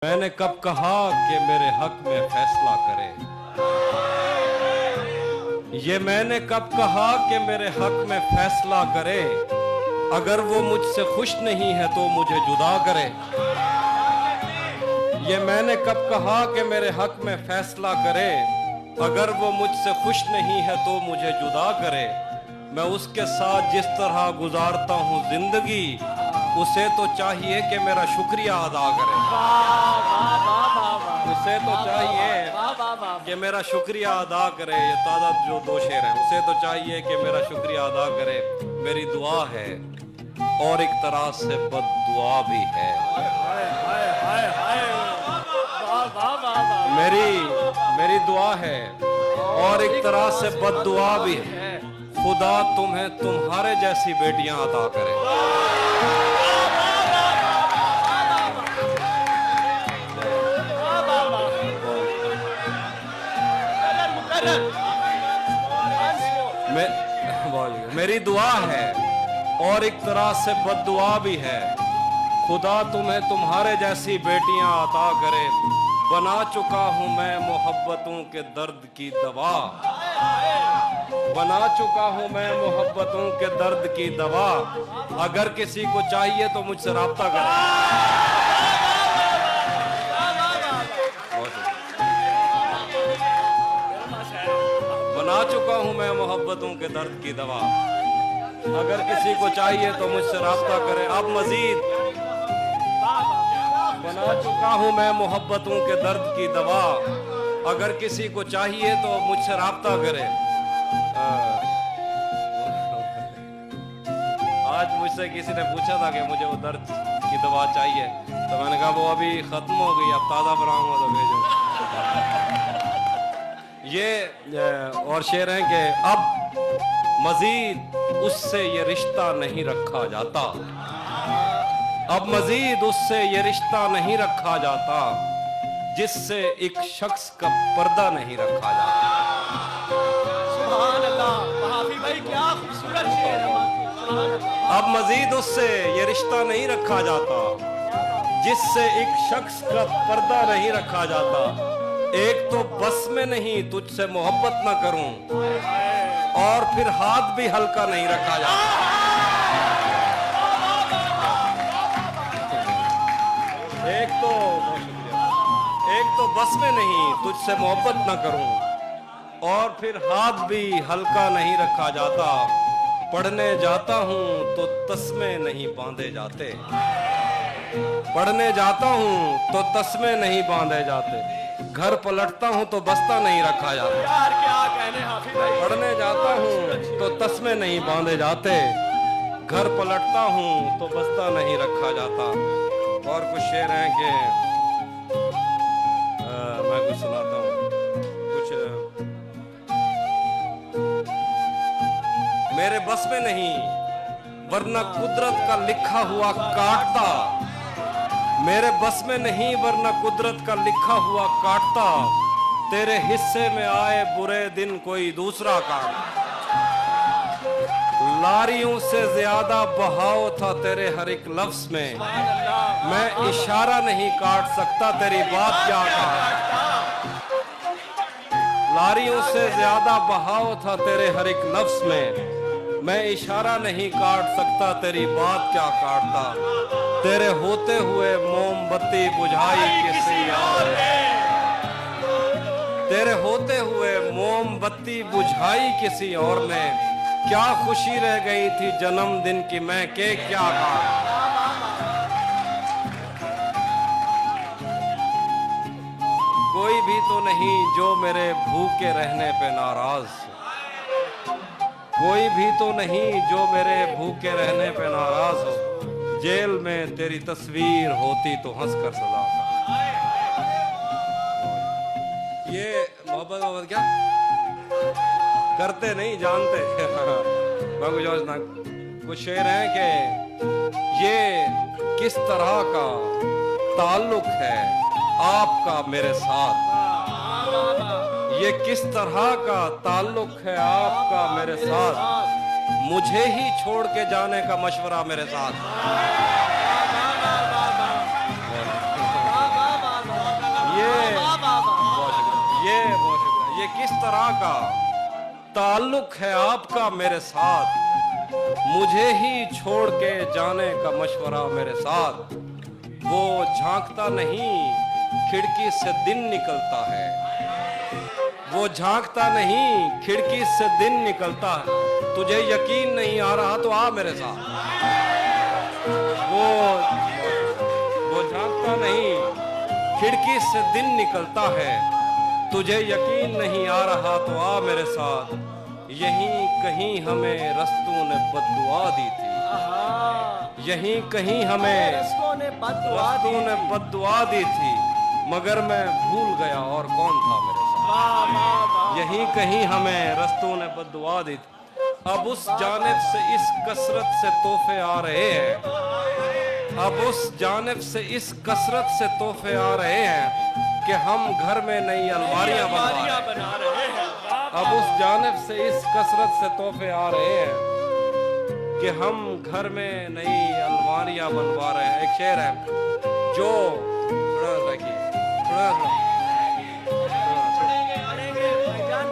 मैंने कब कहा कि मेरे हक में फैसला करे। ये मैंने कब कहा कि मेरे हक में फैसला करे। अगर वो मुझसे खुश नहीं है तो मुझे जुदा करे। ये मैंने कब कहा कि मेरे हक में फैसला करे। अगर वो मुझसे खुश नहीं है तो मुझे जुदा करे। मैं उसके साथ जिस तरह गुजारता हूँ जिंदगी, उसे तो चाहिए कि मेरा शुक्रिया अदा करे। उसे तो चाहिए कि मेरा शुक्रिया अदा करे। ये ताजा जो दो शेर हैं, उसे तो चाहिए कि मेरा शुक्रिया अदा करे। मेरी दुआ है और एक तरह से बद दुआ भी है। मेरी दुआ है और एक तरह से बद दुआ भी है। खुदा तुम्हें तुम्हारे जैसी बेटियां अता करे। मेरी दुआ है और एक तरह से बद्दुआ भी है। खुदा तुम्हें तुम्हारे जैसी बेटियां अता करे। बना चुका हूं मैं मोहब्बतों के दर्द की दवा। बना चुका हूं मैं मोहब्बतों के दर्द की दवा। अगर किसी को चाहिए तो मुझसे राब्ता करें। बना चुका हूं मैं मोहब्बतों के दर्द की दवा। अगर किसी को चाहिए तो मुझसे राब्ता करे। अब मजीद बना चुका हूं मैं मोहब्बतों के दर्द की दवा। अगर किसी को चाहिए तो मुझसे राब्ता करे। आज मुझसे किसी ने पूछा था कि मुझे वो दर्द की दवा चाहिए, तो मैंने कहा वो अभी खत्म हो गई, अब ताज़ा बनाऊंगा तो भेजो। ये और शेर हैं कि अब मजीद उससे ये रिश्ता नहीं रखा जाता। अब मजीद उससे ये रिश्ता नहीं रखा जाता जिससे एक शख्स का पर्दा नहीं रखा जाता। सुभान अल्लाह, महाफी भाई क्या खूबसूरत शेर है। अब मजीद उससे ये रिश्ता नहीं रखा जाता जिससे एक शख्स का पर्दा नहीं रखा जाता। एक तो बस में नहीं तुझसे मोहब्बत ना करूं, और फिर हाथ भी हल्का नहीं रखा जाता। एक तो बस में नहीं तुझसे मोहब्बत ना करूं, और फिर हाथ भी हल्का नहीं रखा जाता। पढ़ने जाता हूं तो तस्मे नहीं बांधे जाते। पढ़ने जाता हूं तो तस्मे नहीं बांधे जाते। घर पलटता हूं तो बस्ता नहीं रखा जाता। यार क्या कहने हाफिज भाई। पढ़ने जाता हूं तो तस्मे नहीं बांधे जाते। घर पलटता हूं तो बस्ता नहीं रखा जाता। और कुछ शेर हैं कि मैं कुछ सुनाता हूं। कुछ मेरे बस में नहीं वरना कुदरत का लिखा हुआ काटता। मेरे बस में नहीं वरना कुदरत का लिखा हुआ काटता। तेरे हिस्से में आए बुरे दिन कोई दूसरा काटता। लारियों से ज्यादा बहाव था तेरे हर एक लफ्ज में। मैं इशारा नहीं काट सकता तेरी बात क्या काटता। लारियों से ज्यादा बहाव था तेरे हर एक लफ्ज में। मैं इशारा नहीं काट सकता तेरी बात क्या काटता। तेरे होते हुए मोमबत्ती बुझाई किसी और ने। तेरे होते हुए मोमबत्ती बुझाई किसी और ने। क्या खुशी रह गई थी जन्मदिन की मैं केक क्या काटा। कोई भी तो नहीं जो मेरे भूखे रहने पे नाराज। कोई भी तो नहीं जो मेरे भूखे रहने पे नाराज हो। जेल में तेरी तस्वीर होती तो हंसकर सजा था। ये मोहब्बत क्या करते नहीं जानते। कुछ शेर हैं कि ये किस तरह का ताल्लुक है आपका मेरे साथ। ये किस तरह का ताल्लुक है आपका मेरे साथ। मुझे ही छोड़ के जाने का मशवरा मेरे साथ। ये किस तरह का ताल्लुक है आपका मेरे साथ, मुझे ही छोड़ के जाने का मशवरा मेरे साथ। वो झांकता नहीं खिड़की से दिन निकलता है, वो झांकता नहीं खिड़की से दिन निकलता है। तुझे यकीन नहीं आ रहा तो आ मेरे साथ। वो झांकता नहीं खिड़की से दिन निकलता है, तुझे यकीन नहीं आ रहा तो आ मेरे साथ। यहीं कहीं हमें रस्तों ने बद्दुआ दी थी, यहीं कहीं हमें रस्तों ने बद्दुआ दी थी, मगर मैं भूल गया और कौन था मेरे साथ। यहीं कहीं हमें रस्तों ने बद्दुआ दी थी। अब उस जानिब से इस कसरत से तोहफे आ रहे हैं, अब उस जानिब से इस कसरत से तोहफे आ रहे हैं कि हम घर में नई अलमारियां बना रहे हैं। अब उस जानिब से इस कसरत से तोहफे आ रहे हैं कि हम घर में नई अलमारियां बनवा रहे हैं। एक शेर है जो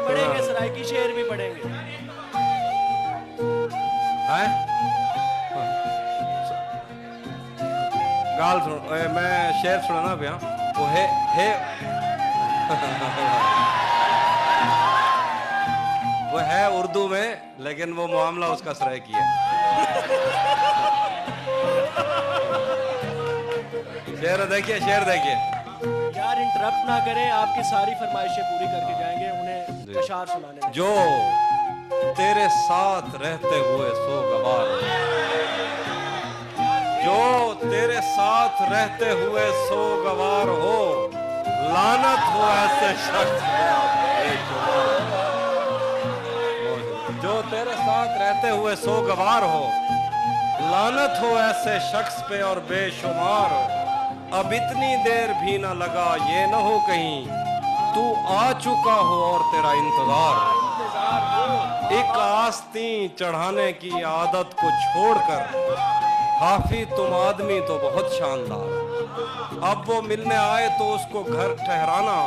पढ़ेंगे, सराय की शेर भी पढ़ेंगे। गाल सुन, मैं शेर सुनाना भैया। वो है वो है उर्दू में, लेकिन वो मामला उसका सराय किया। शेर देखिए, शेर देखिए। यार इंटरप्ट ना करें, आपकी सारी फरमाइशें पूरी करके जाएंगे, उन्हें अशार सुनाने में। जो तेरे साथ रहते हुए सो गवार, जो तेरे साथ रहते हुए सो गवार हो, लानत हो ऐसे शख्स पे। जो तेरे साथ रहते हुए सो गवार हो, लानत हो ऐसे शख्स पे और बेशुमार हो। अब इतनी देर भी ना लगा, ये न हो कहीं तू आ चुका हो और तेरा इंतजार। एक आस्तीं चढ़ाने की आदत को छोड़कर हाफी तुम आदमी तो बहुत शानदार। अब वो मिलने आए तो उसको घर ठहराना,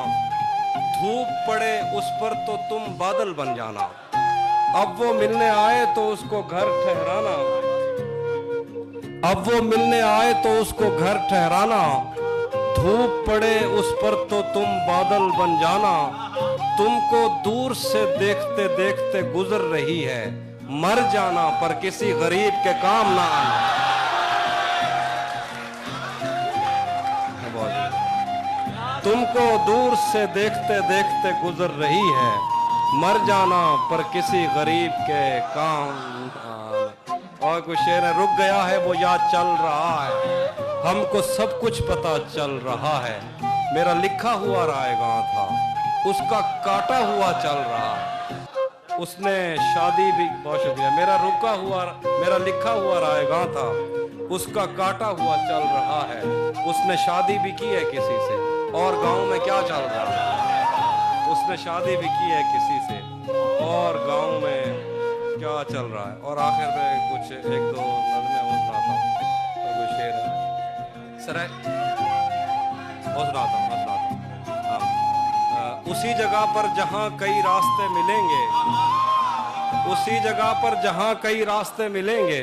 धूप पड़े उस पर तो तुम बादल बन जाना। अब वो मिलने आए तो उसको घर ठहराना, अब वो मिलने आए तो उसको घर ठहराना, धूप पड़े उस पर तो तुम बादल बन जाना। तुमको दूर से देखते देखते गुजर रही है, मर जाना पर किसी गरीब के काम ना आना। तुमको दूर से देखते देखते गुजर रही है, मर जाना पर किसी गरीब के काम आना। और कुछ शेर है, रुक गया है वो याद चल रहा है, हमको सब कुछ पता चल रहा है। मेरा लिखा हुआ रायगां था, उसका काटा हुआ चल रहा है। उसने शादी भी, बहुत शुक्रिया, मेरा लिखा हुआ रायगां था, उसका काटा हुआ चल रहा है। उसने शादी भी की है किसी से, और गांव में क्या चल रहा है। उसने शादी भी की है किसी से, और गांव में क्या चल रहा है। और आखिर में कुछ एक दो नज़में वो सुनाता हूँ, और कुछ शेर है सर, वो सुनाता हूँ। उसी जगह पर जहाँ कई रास्ते मिलेंगे, उसी जगह पर जहाँ कई रास्ते मिलेंगे,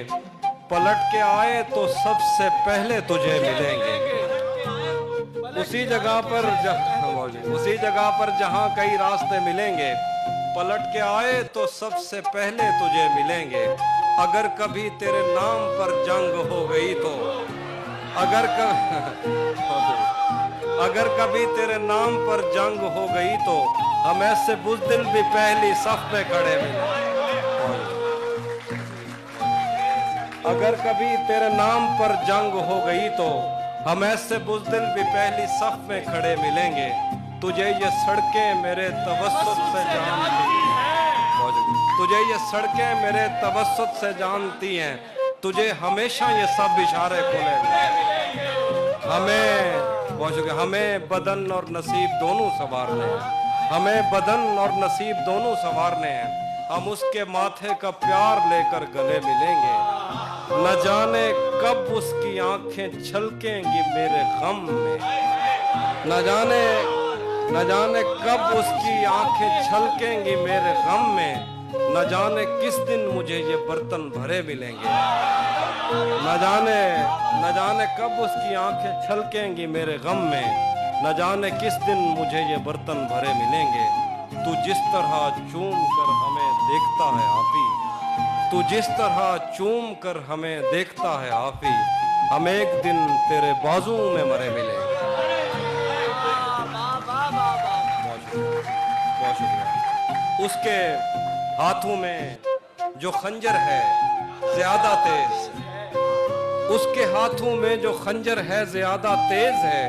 पलट के आए तो सबसे पहले तुझे मिलेंगे। उसी जगह पर जहाँ कई रास्ते मिलेंगे, पलट के आए तो सबसे पहले तुझे मिलेंगे। अगर कभी तेरे नाम पर जंग हो गई तो, अगर कभी तेरे नाम पर जंग हो गई तो, हम ऐसे बुज़दिल भी पहली सफ में खड़े मिलेंगे। अगर कभी तेरे नाम पर जंग हो गई तो, हम ऐसे बुज़दिल भी पहली सफ में खड़े मिलेंगे। तुझे ये सड़कें मेरे तवस्सुत से जानती हैं, तुझे ये सड़कें मेरे तवस्सुत से जानती हैं। तुझे हमेशा ये सब इशारे खुले, हमें बदन और नसीब दोनों संवारने हैं, हमें बदन और नसीब दोनों संवारने हैं। हम उसके माथे का प्यार लेकर गले मिलेंगे। न जाने कब उसकी आंखें छलकेंगी मेरे गम में, न जाने न जाने कब उसकी आंखें छलकेंगी मेरे गम में, न जाने किस दिन मुझे ये बर्तन भरे मिलेंगे। न जाने कब उसकी आंखें छलकेंगी मेरे गम में, न जाने किस दिन मुझे ये बर्तन भरे मिलेंगे। तू जिस तरह चूम कर हमें देखता है आपी, तू जिस तरह चूम कर हमें देखता है आपी, हम एक दिन तेरे बाजू में मरे मिलेंगे। बहुत शुक्रिया। उसके हाथों में जो खंजर है ज्यादा तेज, उसके हाथों में जो खंजर है ज्यादा तेज है,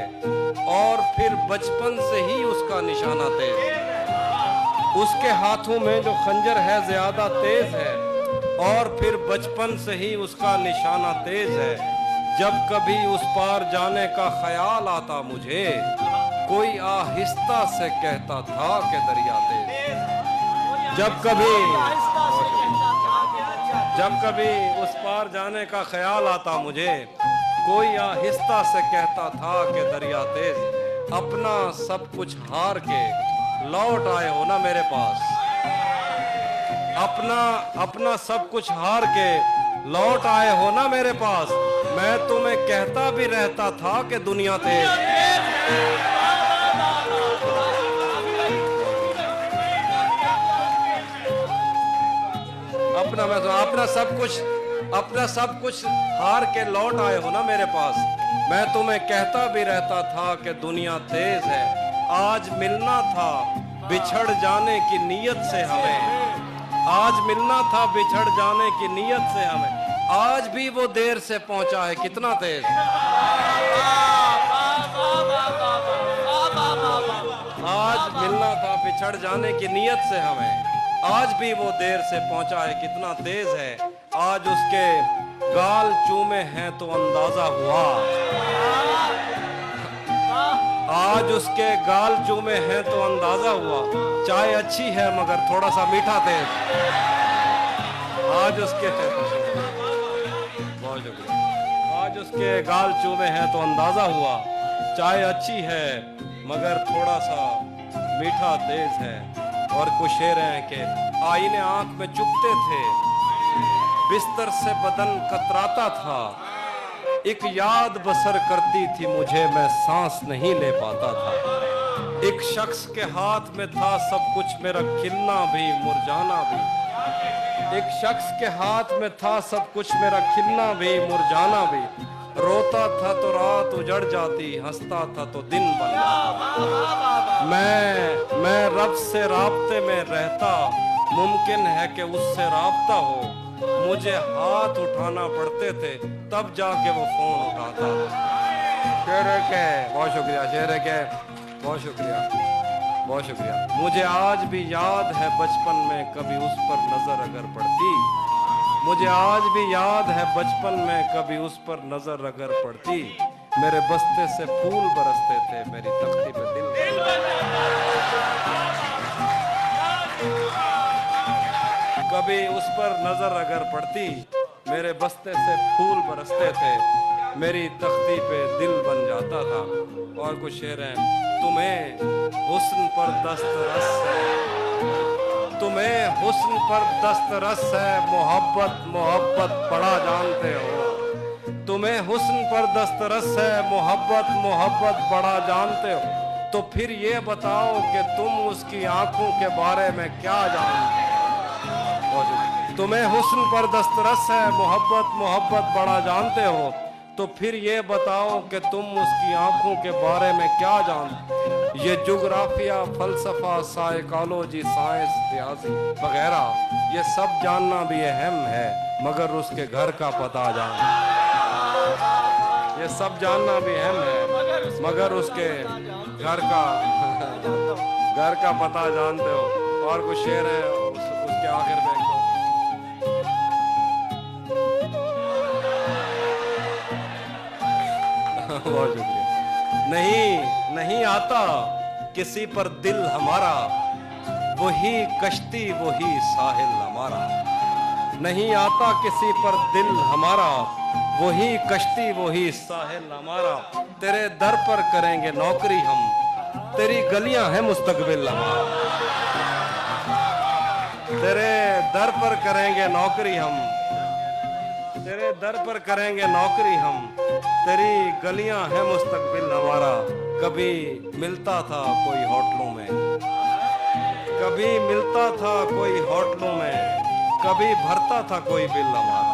और फिर बचपन से ही उसका निशाना तेज। उसके हाथों में जो खंजर है ज्यादा तेज है, और फिर बचपन से ही उसका निशाना तेज है। जब कभी उस पार जाने का ख्याल आता मुझे, कोई आहिस्ता से कहता था कि दरिया तेज। जब कभी उस पार जाने का ख्याल आता मुझे, कोई आहिस्ता से कहता था कि दरिया तेज। अपना सब कुछ हार के लौट आए हो ना मेरे पास, अपना सब कुछ हार के लौट आए हो ना मेरे पास। मैं तुम्हें कहता भी रहता था कि दुनिया तेज। अपना सब कुछ हार के लौट आए हो ना मेरे पास। मैं तुम्हें कहता भी रहता था कि दुनिया तेज है। आज मिलना था बिछड़ जाने की नीयत से हमें, आज मिलना था बिछड़ जाने की नीयत से हमें। आज भी वो देर से पहुंचा है कितना तेज। आज मिलना था बिछड़ जाने की नीयत से हमें, आज भी वो देर से पहुंचा है कितना तेज है। आज उसके गाल चूमे हैं तो अंदाजा हुआ, आज उसके गाल चूमे हैं तो अंदाजा हुआ। चाय अच्छी है मगर थोड़ा सा मीठा तेज। आज उसके बहुत शुक्रिया। आज उसके गाल चूमे हैं तो अंदाजा हुआ। चाय अच्छी है मगर थोड़ा सा मीठा तेज है। और कुछ शेर हैं कि आईने आंख में चुभते थे, बिस्तर से बदन कतराता था। एक याद बसर करती थी मुझे, मैं सांस नहीं ले पाता था। एक शख्स के हाथ में था सब कुछ, मेरा खिलना भी मुरझाना भी। एक शख्स के हाथ में था सब कुछ, मेरा खिलना भी मुरझाना भी। रोता था तो रात उजड़ जाती, हंसता था तो दिन बन जाता। मैं रब से राब्ते में रहता, मुमकिन है कि उससे राब्ता हो। मुझे हाथ उठाना पड़ते थे तब जाके वो फोन उठाता। शेर के बहुत शुक्रिया, शेर के बहुत शुक्रिया, बहुत शुक्रिया। मुझे आज भी याद है बचपन में कभी उस पर नजर अगर पड़ती, मुझे आज भी याद है बचपन में कभी उस पर नजर अगर पड़ती। मेरे बस्ते से फूल बरसते थे, मेरी तख्ती पे दिल। कभी उस पर नजर अगर पड़ती, मेरे बस्ते से फूल बरसते थे, मेरी तख्ती पे दिल बन जाता था। और कुछ शेर हैं। तुम्हें हुस्न पर दस्तरस है, तुम्हें हुस्न पर दस्तरस है, मोहब्बत मोहब्बत बड़ा जानते हो। तुम्हें हुस्न पर दस्तरस है, मोहब्बत मोहब्बत बड़ा जानते हो। तो फिर ये बताओ कि तुम उसकी आंखों के बारे में क्या जानते हो। तुम्हें हुस्न पर दस्तरस है, मोहब्बत मोहब्बत बड़ा जानते हो। तो फिर ये बताओ कि तुम उसकी आंखों के बारे में क्या जानते। ये जोग्राफिया, फलसफा, साइकोलॉजी, साइंस, रियाजी वगैरह ये सब जानना भी अहम है, मगर उसके घर का पता जानना, ये सब जानना भी अहम है, मगर उसके घर का पता जानते हो। और कुछ शेर है उसके आखिर में बहुत शुक्रिया। नहीं आता किसी पर दिल हमारा, वही कश्ती वही साहिल हमारा। नहीं आता किसी पर दिल हमारा, वही कश्ती वही साहिल हमारा। तेरे दर पर करेंगे नौकरी हम, तेरी गलियां हैं मुस्तकबिल हमारा। तेरे दर पर करेंगे नौकरी हम, तेरे दर पर करेंगे नौकरी हम, तेरी गलियां हैं मुस्तकबिल हमारा। कभी मिलता था कोई होटलों में, कभी मिलता था कोई होटलों में, कभी भरता था कोई बिल हमारा।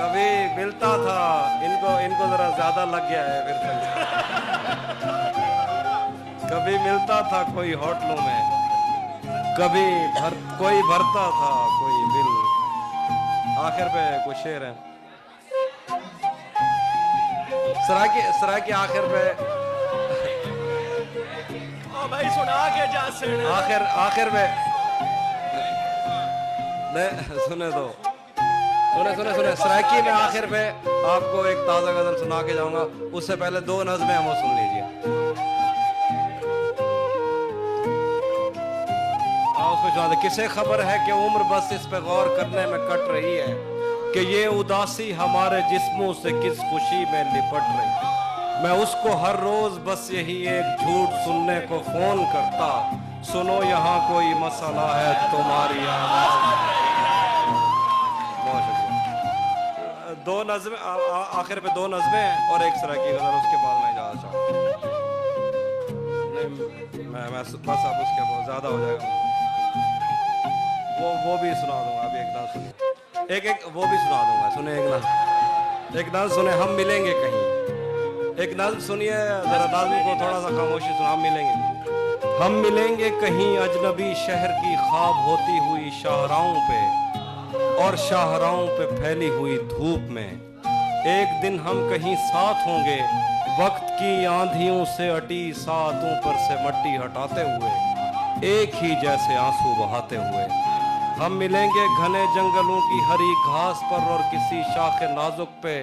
कभी मिलता था, इनको जरा ज्यादा लग गया है फिर से। कभी मिलता था कोई होटलों में, कभी कोई भरता था कोई बिल। आखिर पे कुछ शेर है सराकी आखिर पे। ओ भाई सुना के जा शेर। आखिर में सुने सराकी में आखिर पे आपको एक ताजा गजल सुना के जाऊंगा। उससे पहले दो नज़में हम वो सुन लीजिए। उसको सुना दे। किसे खबर है कि उम्र बस इस पे गौर करने में कट रही है कि ये उदासी हमारे जिस्मों से किस खुशी में लिपट रही। मैं उसको हर रोज बस यही एक झूठ सुनने को फोन करता, सुनो यहाँ कोई मसला है तुम्हारी आवाज। बहुत शुक्रिया। दो नज़में आखिर पे दो नज़में और एक सराकी गजल, उसके बाद मैं जा चाहूँ। नहीं मैं बस अब उसके बहुत ज्यादा हो जाएगा। वो भी सुना दूंगा। अभी एक नाम सुनिए, एक वो भी सुना दूंगा। सुने एक नाम सुने, हम मिलेंगे कहीं। एक नाम सुनिए जरा, नाज़म को थोड़ा सा खामोशी सुना। हम मिलेंगे कहीं अजनबी शहर की ख्वाब होती हुई शाहराहों पे और शाहराहों पे फैली हुई धूप में। एक दिन हम कहीं साथ होंगे वक्त की आंधियों से अटी सातों पर से मट्टी हटाते हुए, एक ही जैसे आंसू बहाते हुए। हम मिलेंगे घने जंगलों की हरी घास पर और किसी शाख नाजुक पे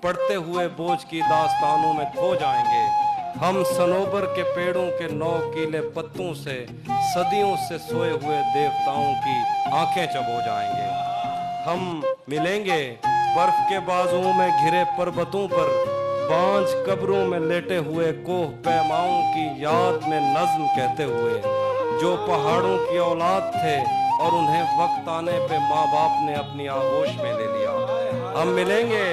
पड़ते हुए बोझ की दास्तानों में खो जाएंगे। हम सनोबर के पेड़ों के 9 कीले पत्तों से सदियों से सोए हुए देवताओं की आंखें चबो जाएंगे। हम मिलेंगे बर्फ के बाजुओं में घिरे पर्वतों पर बांझ कब्रों में लेटे हुए कोह पैमाओं की याद में नज्म कहते हुए, जो पहाड़ों की औलाद थे और उन्हें वक्त आने पे माँ बाप ने अपनी आगोश में ले लिया। हम मिलेंगे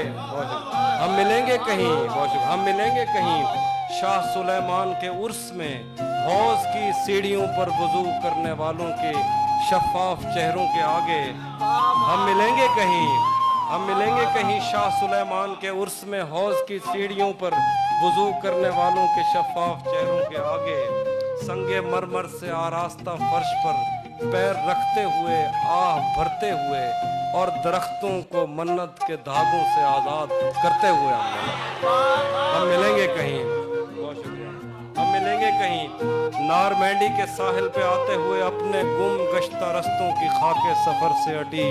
कहीं शाह सुलेमान के उर्स में हौज की सीढ़ियों पर वुजू करने वालों के शफाफ चेहरों के आगे। हम मिलेंगे कहीं शाह सुलेमान के उर्स में हौज की सीढ़ियों पर वुजू करने वालों के शफाफ चेहरों के आगे। संगे मरमर से आरास्ता फर्श पर पैर रखते हुए आह भरते हुए और दरख्तों को मन्नत के धागों से आजाद करते हुए हम मिलेंगे कहीं। बहुत शुक्रिया। हम मिलेंगे कहीं नारमैंडी के साहिल पे आते हुए अपने गुम गश्ता रस्तों की खाके सफर से अटी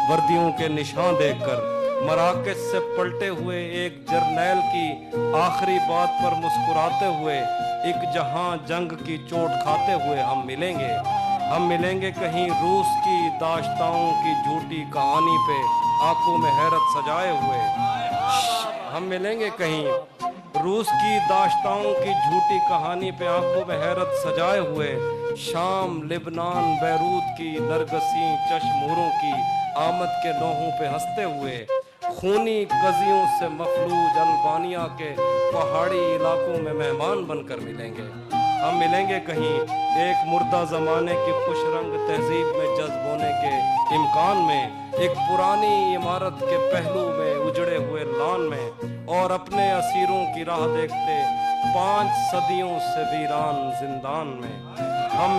वर्दियों के निशान देखकर, मराकज से पलटे हुए एक जर्नैल की आखिरी बात पर मुस्कुराते हुए, एक जहां जंग की चोट खाते हुए हम मिलेंगे कहीं रूस की दाश्ताओं की झूठी कहानी पे आंखों में हैरत सजाए हुए। हम मिलेंगे कहीं रूस की दाश्ताओं की झूठी कहानी पे आंखों में हैरत सजाए हुए, शाम लिबनान बैरूत की नरगसी चश्मूरों की आमद के नोहों पे हंसते हुए, खूनी कजियों से मफलूज अल्बानिया के पहाड़ी इलाकों में मेहमान बनकर मिलेंगे। हम मिलेंगे कहीं एक मुर्दा जमाने की खुश रंग तहजीब में जज्ब होने के इम्कान में, एक पुरानी इमारत के पहलू में उजड़े हुए लान में, और अपने असीरों की राह देखते 5 सदियों से वीरान जिंदान में। हम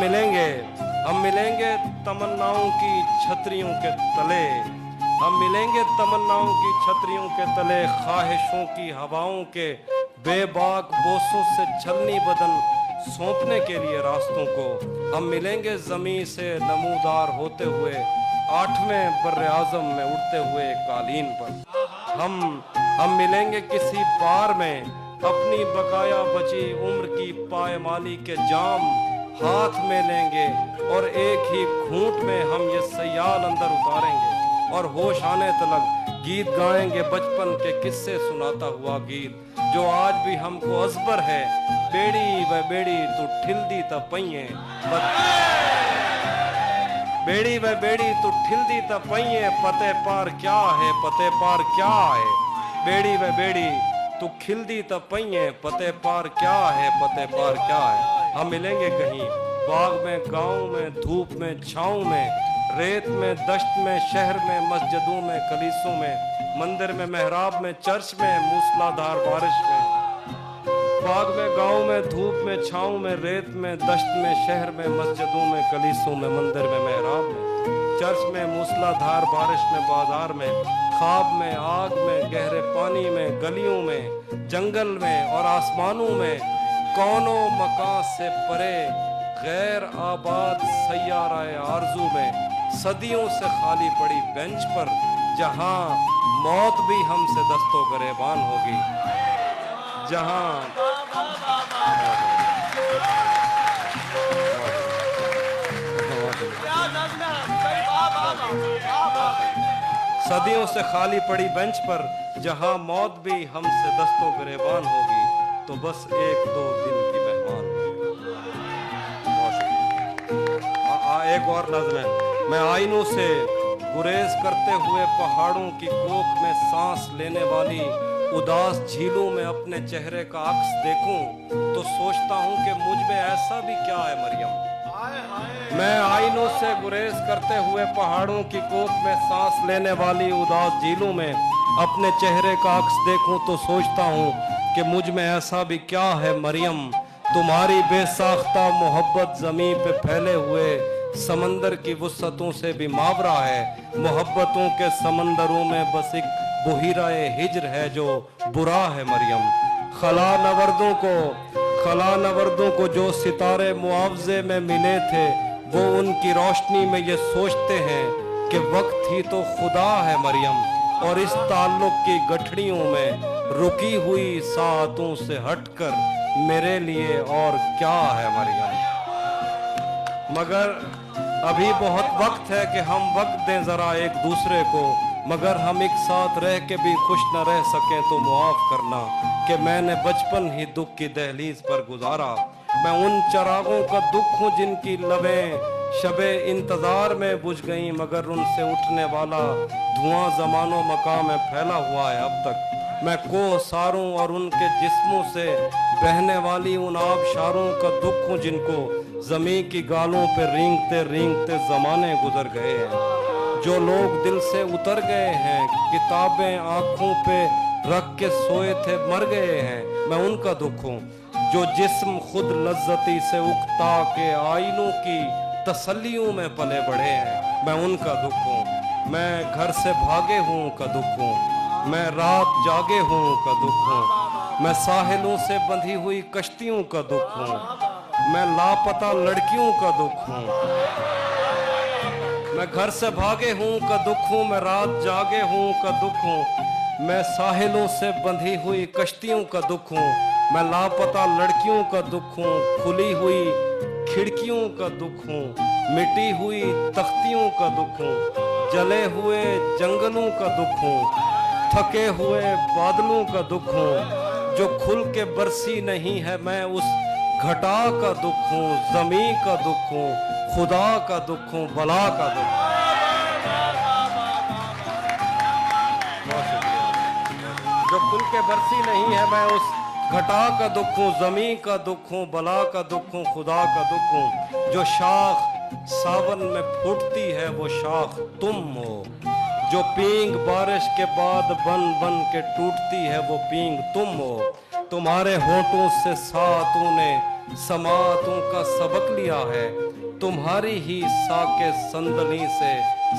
मिलेंगे तमन्नाओं की छतरियों के तले। हम मिलेंगे तमन्नाओं की छतरियों के तले, ख्वाहिशों की हवाओं के बेबाक बोसों से छलनी बदन सौंपने के लिए रास्तों को। हम मिलेंगे जमीन से नमूदार होते हुए 8वें बर्रे आज़म में उड़ते हुए कालीन पर। हम मिलेंगे किसी बार में अपनी बकाया बची उम्र की पायमाली के जाम हाथ में लेंगे और एक ही घूंट में हम ये सयाल अंदर उतारेंगे और होश आने तलक गीत गाएंगे बचपन के किस्से सुनाता हुआ गीत जो आज भी हमको अजबर है। बेड़ी व बेड़ी तू ठिलदी त पइए, बेड़ी व बेड़ी तू ठिलदी त पइए, पते पार क्या है, पते पार क्या है। बेड़ी व बेड़ी तू खिलदी त पइए, पते पार क्या है, पते पार क्या है। हम मिलेंगे कहीं बाग में, गांव में, धूप में, छाँव में, रेत में, दश्त में, शहर में, मस्जिदों में, कलीसों में, मंदिर में, मेहराब में, चर्च में, मूसलाधार बारिश में। बाग में, गांव में, धूप में, छाँव में, रेत में, दश्त में, शहर में, मस्जिदों में, कलीसों में, मंदिर में, मेहराब में, चर्च में, मूसलाधार बारिश में, बाजार में, ख्वाब में, आग में, गहरे पानी में, गलियों में, जंगल में और आसमानों में, कौनों मकान से परे गैर आबाद सैयाराए आरजू में, सदियों से खाली पड़ी बेंच पर जहां मौत भी हमसे दस्तों गरेबान होगी, जहां सदियों से खाली पड़ी बेंच पर जहां मौत भी हमसे दस्तों गरेबान होगी, तो बस एक दो दिन की मेहमान। एक और नज़्म है। मैं आईनों से गुरेज करते हुए पहाड़ों की कोख में सांस लेने वाली उदास झीलों में अपने चेहरे का अक्स देखूं तो सोचता हूं कि मुझ में ऐसा भी क्या है मरियम। मैं आईनों से गुरेज करते हुए पहाड़ों की कोख में सांस लेने वाली उदास झीलों में अपने चेहरे का अक्स देखूं तो सोचता हूं कि मुझ में ऐसा भी क्या है मरियम। तुम्हारी बेसाख्ता मोहब्बत ज़मीं पे फैले हुए समंदर की वुसअतों से भी मावरा है। मोहब्बतों के समंदरों में बस एक बुहिराए हिज्र है जो बुरा है मरियम। खला नवर्दों को जो सितारे मुआवजे में मिले थे वो उनकी रोशनी में ये सोचते हैं कि वक्त ही तो खुदा है मरियम। और इस ताल्लुक की गठड़ियों में रुकी हुई सातों से हटकर मेरे लिए और क्या है मरियम। मगर अभी बहुत वक्त है कि हम वक्त दें जरा एक दूसरे को, मगर हम एक साथ रह के भी खुश न रह सकें तो मुआफ करना कि मैंने बचपन ही दुख की दहलीज पर गुजारा। मैं उन चरागों का दुख हूँ जिनकी लबें शबे इंतजार में बुझ गईं, मगर उनसे उठने वाला धुआं जमानो मकाम में फैला हुआ है अब तक। मैं कोह सारों और उनके जिस्मों से बहने वाली उन आबशारों का दुख हूँ जिनको जमीन की गालों पे रेंगते रेंगते जमाने गुजर गए हैं। जो लोग दिल से उतर गए हैं, किताबें आंखों पे रख के सोए थे मर गए हैं, मैं उनका दुख हूँ। जो जिस्म खुद लज्जती से उकता के आईनों की तसल्लियों में पले बढ़े हैं, मैं उनका दुख हूँ। मैं घर से भागे हूँ का दुख हूँ, मैं रात जागे हूँ का दुख हूँ, मैं साहिलों से बंधी हुई कश्तियों का दुख हूँ, मैं लापता लड़कियों का दुख हूँ। मैं घर से भागे हूँ का दुख हूँ, मैं रात जागे हूँ का दुख हूँ, मैं साहिलों से बंधी हुई कश्तियों का दुख हूँ, मैं लापता लड़कियों का दुख हूँ, खुली हुई खिड़कियों का दुख हूँ, मिटी हुई तख्तियों का दुख हूँ, जले हुए जंगलों का दुख हूँ, थके हुए बादलों का दुख हूँ। जो खुल के बरसी नहीं है मैं उस घटा का दुख हूँ, ज़मीं का दुख हूँ, खुदा का दुख हूँ, बला का दुख हूँ। जो खुल के बरसी नहीं है मैं उस घटा का दुख हूँ, ज़मीं का दुख हूँ, बला का दुख हूँ, खुदा का दुख हूँ। जो शाख सावन में फूटती है वो शाख तुम हो, जो पींग बारिश के बाद बन बन के टूटती है वो पींग तुम हो। तुम्हारे होठों से सातों ने समातों का सबक लिया है, तुम्हारी ही साके संदली से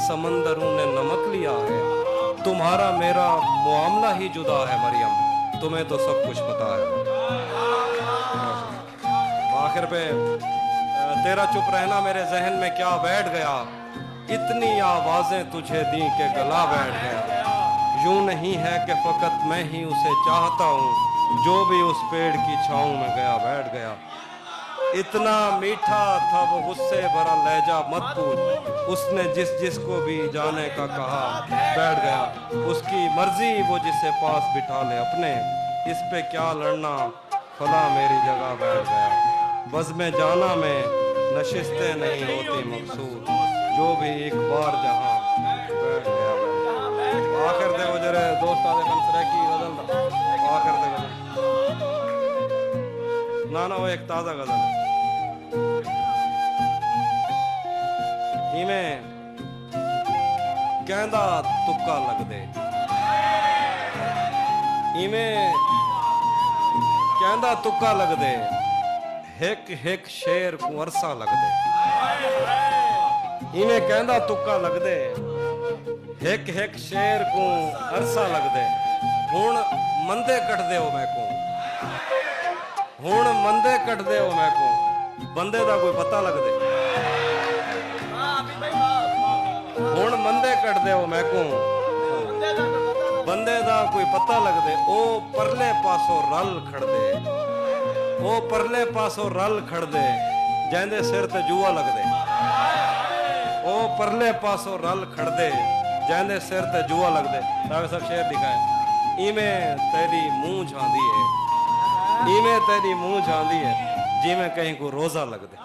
समंदरों ने नमक लिया है। तुम्हारा मेरा मुआमला ही जुदा है मरियम, तुम्हें तो सब कुछ पता है। आखिर पे तेरा चुप रहना मेरे जहन में क्या बैठ गया, इतनी आवाजें तुझे दी के गला बैठ गया। यूं नहीं है कि फकत मैं ही उसे चाहता हूँ, जो भी उस पेड़ की छाँव में गया बैठ गया। इतना मीठा था वो गुस्से भरा लहजा मत पूछ, उसने जिस जिसको भी जाने का कहा बैठ गया, उसकी मर्जी वो जिसे पास बिठा ले अपने, इस पे क्या लड़ना खुदा मेरी जगह बैठ गया। बस में जाना में नशिस्तें नहीं होती मकसूद, जो भी एक बार जहां बैठ गया आखिर दे वो जरे दोस्त आदे कंसरे की गजल दा आखिर दे गजल ना वो एक ताजा गजल है इमें कहंदा तुक्का लग दे, इमें कहंदा तुक्का लग दे, हिक हिक शेर को अरसा लग दे, इमें कहंदा तुक्का लग दे, हिक हिक शेर को अरसा लग दे, हुण मंदे कट दे मैं को, हुण मंदे कट दे मैं को, बंदे दा कोई पता लग दे, हुण मंदे कट दे मैं को, बंदे दा कोई पता लग दे, ओ परले पासों रल खड़ दे, ओ परले पासों रल खड़ दे, जैंदे सिर ते जुआ लग दे, ओ परले पासों रल खड़ दे, जैंदे सिर ते जुआ लग दे। तावे सब शेर दिखाए, इमें तेरी मुंह झांदी है, इमें तेरी मुंह झांदी है, जिमें कहीं को रोजा लग दे।